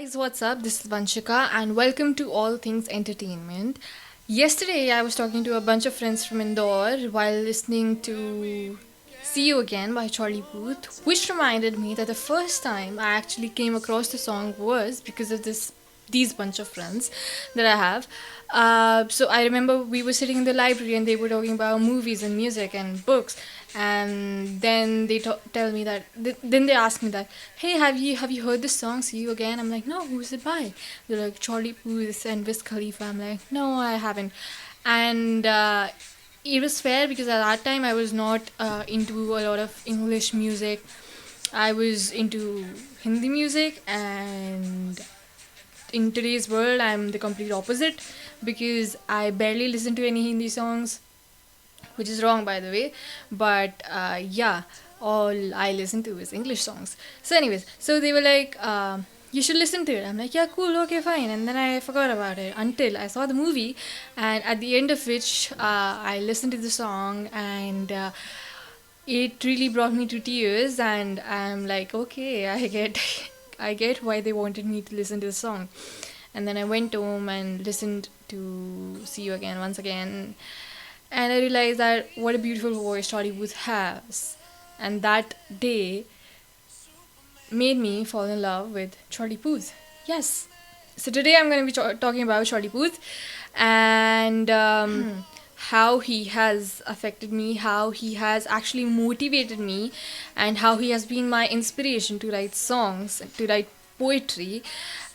Guys, what's up? This is Vanshika, and welcome to All Things Entertainment. Yesterday, I was talking to a bunch of friends from Indore while listening to See You Again by Charlie Puth, which reminded me that the first time I actually came across the song was because of these bunch of friends that I have. So I remember we were sitting in the library and they were talking about movies and music and books, and then they tell me that. Then they ask me that, hey, have you heard this song "See You Again"? I'm like, no, who's it by? They're like Charlie Puth and Wiz Khalifa. I'm like, no, I haven't. And it was fair because at that time I was not into a lot of English music. I was into Hindi music, and in today's world, I'm the complete opposite because I barely listen to any Hindi songs, which is wrong, by the way. But yeah, all I listen to is English songs. So, anyways, so they were like, you should listen to it. I'm like, yeah, cool, okay, fine. And then I forgot about it until I saw the movie, and at the end of which, I listened to the song, and it really brought me to tears. And I'm like, okay, I get, I get why they wanted me to listen to the song. And then I went home and listened to See You Again once again, and I realized that what a beautiful voice Charlie Puth has. And that day made me fall in love with Charlie Puth. Yes. So today I'm going to be talking about Charlie Puth and how he has affected me, how he has actually motivated me, and how he has been my inspiration to write songs, to write poetry,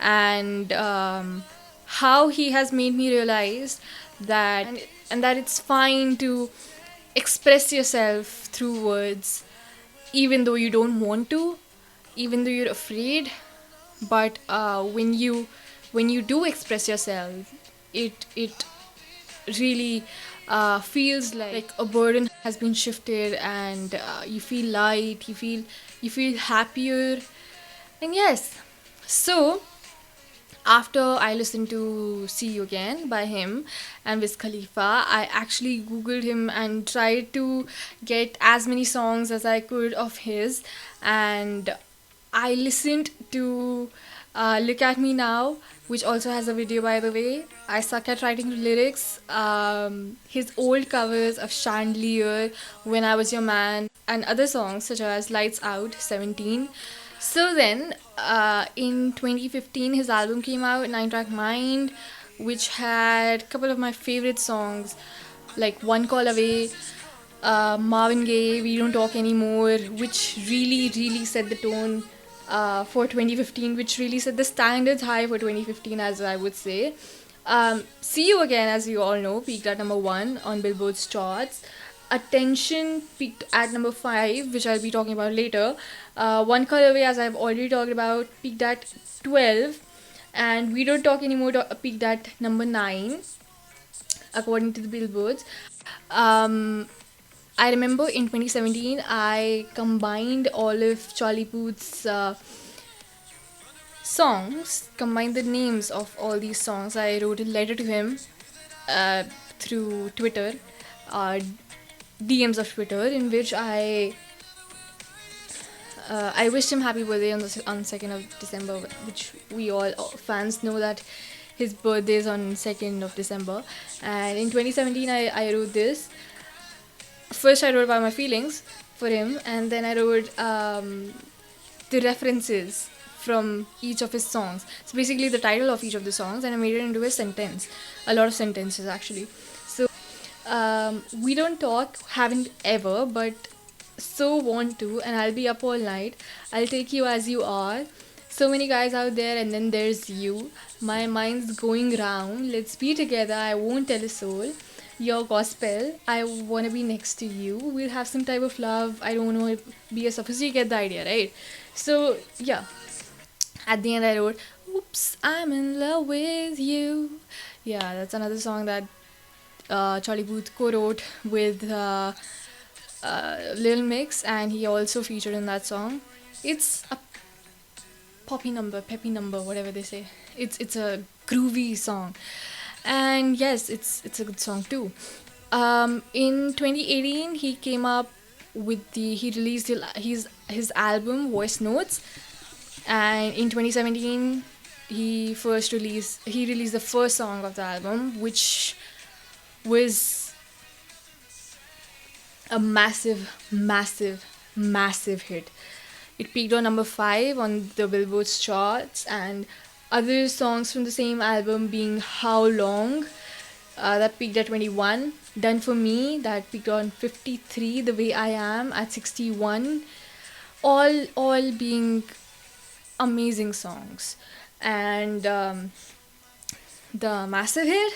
and how he has made me realize that and that it's fine to express yourself through words, even though you don't want to, even though you're afraid. But when you do express yourself, it really feels like a burden has been shifted, and you feel light, you feel happier. And yes, so after I listened to See You Again by him and Wiz Khalifa, I actually Googled him and tried to get as many songs as I could of his. And I listened to Look At Me Now, which also has a video, by the way. I suck at writing lyrics. His old covers of Chandelier, When I Was Your Man, and other songs such as Lights Out, 17. So then, in 2015, his album came out, Nine Track Mind, which had a couple of my favorite songs like One Call Away, Marvin Gaye, We Don't Talk Anymore, which really, really set the tone for 2015, which really set the standards high for 2015, as I would say. See You Again, as you all know, peaked at number one on Billboard's charts. Attention peaked at number 5, which I'll be talking about later. One Call Away, as I've already talked about, peaked at 12. And We Don't Talk Anymore peaked at number 9, according to the Billboards. I remember in 2017, I combined all of Charlie Puth's songs, combined the names of all these songs. I wrote a letter to him through Twitter, uh, DMs of Twitter, in which I wished him happy birthday on 2nd of December, which we all fans know that his birthday is on 2nd of December. And in 2017, I wrote this. First, I wrote about my feelings for him, and then I wrote the references from each of his songs. So basically, the title of each of the songs, and I made it into a sentence. A lot of sentences, actually. So, we don't talk, haven't ever, but so want to, and I'll be up all night. I'll take you as you are. So many guys out there, and then there's you. My mind's going round. Let's be together. I won't tell a soul. Your gospel. I wanna be next to you. We'll have some type of love. I don't know, be a suffix. You get the idea, right? So yeah. At the end, I wrote, "Oops, I'm in love with you." Yeah, that's another song that Charlie Puth co-wrote with Lil Mix, and he also featured in that song. It's a peppy number, whatever they say. It's a groovy song, and yes, it's a good song too. In 2018, he released his album Voice Notes, and in 2017 he released the first song of the album, which was a massive hit. It peaked on number 5 on the Billboard's charts, and other songs from the same album being How Long, that peaked at 21. Done For Me, that peaked on 53. The Way I Am at 61. All being amazing songs. And the massive hit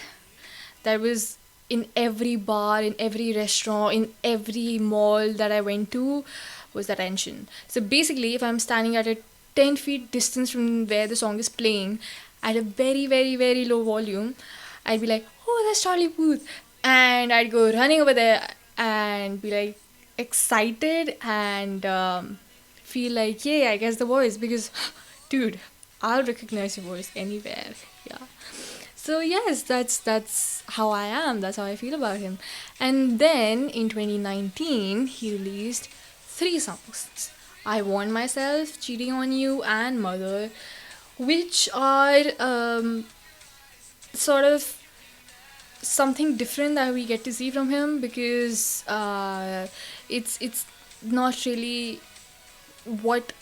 that was in every bar, in every restaurant, in every mall that I went to was Attention. So basically, if I'm standing at a 10 feet distance from where the song is playing at a very low volume, I'd be like, oh, that's Charlie Puth. And I'd go running over there and be like excited and feel like, yay, I guess the voice. Because, dude, I'll recognize your voice anywhere. Yeah. So yes, that's how I am. That's how I feel about him. And then in 2019, he released 3 songs: I Want Myself, Cheating on You, and Mother, which are sort of something different that we get to see from him, because it's not really what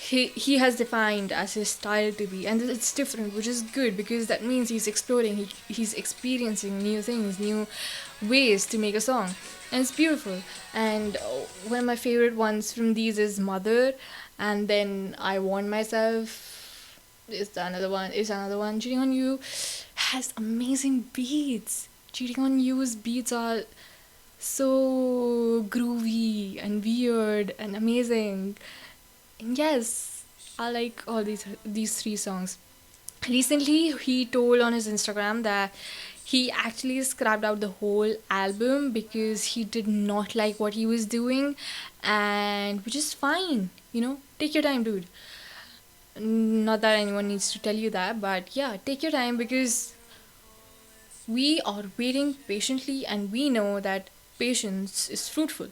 he has defined as his style to be, and it's different, which is good, because that means he's exploring, he's experiencing new things, new ways to make a song, and it's beautiful. And one of my favorite ones from these is Mother, and then I Want Myself is another one. Cheating on You has amazing beats. Cheating on You's beats are so groovy and weird and amazing. And yes, I like all these 3 songs. Recently, he told on his Instagram that he actually scrapped out the whole album because he did not like what he was doing, and which is fine. Take your time, dude. Not that anyone needs to tell you that, but yeah, take your time, because we are waiting patiently, and we know that patience is fruitful.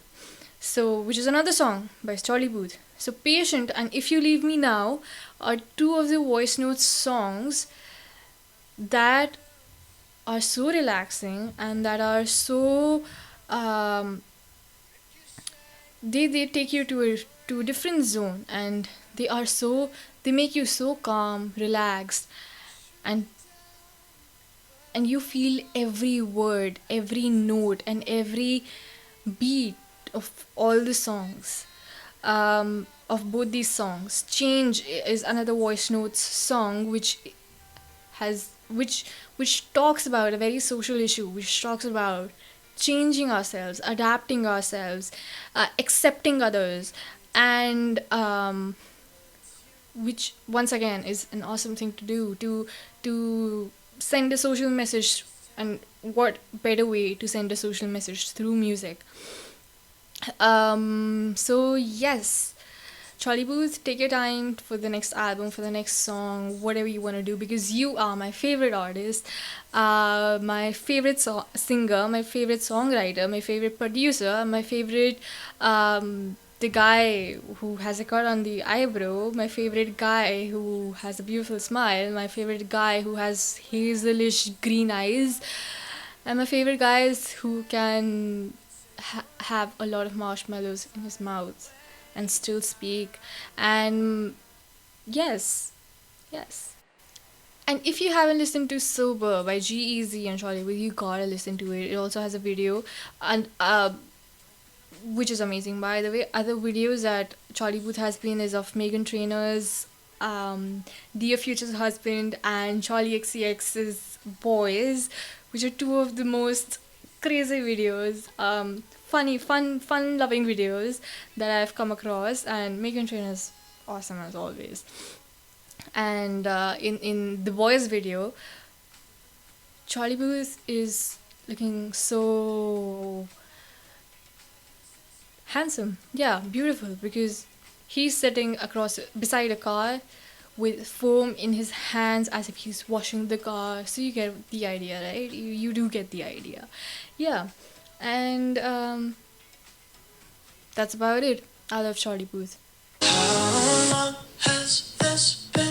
So, which is another song by Charlie Puth. So, Patient and If You Leave Me Now are 2 of the voice notes songs that are so relaxing and that are so they take you to a different zone, and they make you so calm, relaxed, and you feel every word, every note, and every beat of all the songs, of both these songs. Change is another voice notes song which talks about a very social issue, which talks about changing ourselves, adapting ourselves, accepting others, and which once again is an awesome thing to do, to send a social message. And what better way to send a social message through music? So yes, Charlie Puth, take your time for the next album, for the next song, whatever you want to do, because you are my favorite artist, my favorite singer, my favorite songwriter, my favorite producer, my favorite the guy who has a cut on the eyebrow, my favorite guy who has a beautiful smile, my favorite guy who has hazelish green eyes, and my favorite guys who can have a lot of marshmallows in his mouth and still speak. And yes, yes. And if you haven't listened to Sober by G-Eazy and Charlie Puth, you gotta listen to it. It also has a video, and which is amazing, by the way. Other videos that Charlie Puth has been is of Megan Trainor's Dear Future's Husband and Charlie XCX's Boys, which are 2 of the most crazy videos, funny, fun loving videos that I've come across. And Megan Trainor's awesome as always. And in the Boys video, Charlie Puth is looking so handsome, yeah, beautiful, because he's sitting beside a car with foam in his hands as if he's washing the car. So you get the idea, right? You do get the idea. Yeah. And that's about it. I love Charlie Puth. How long has this been?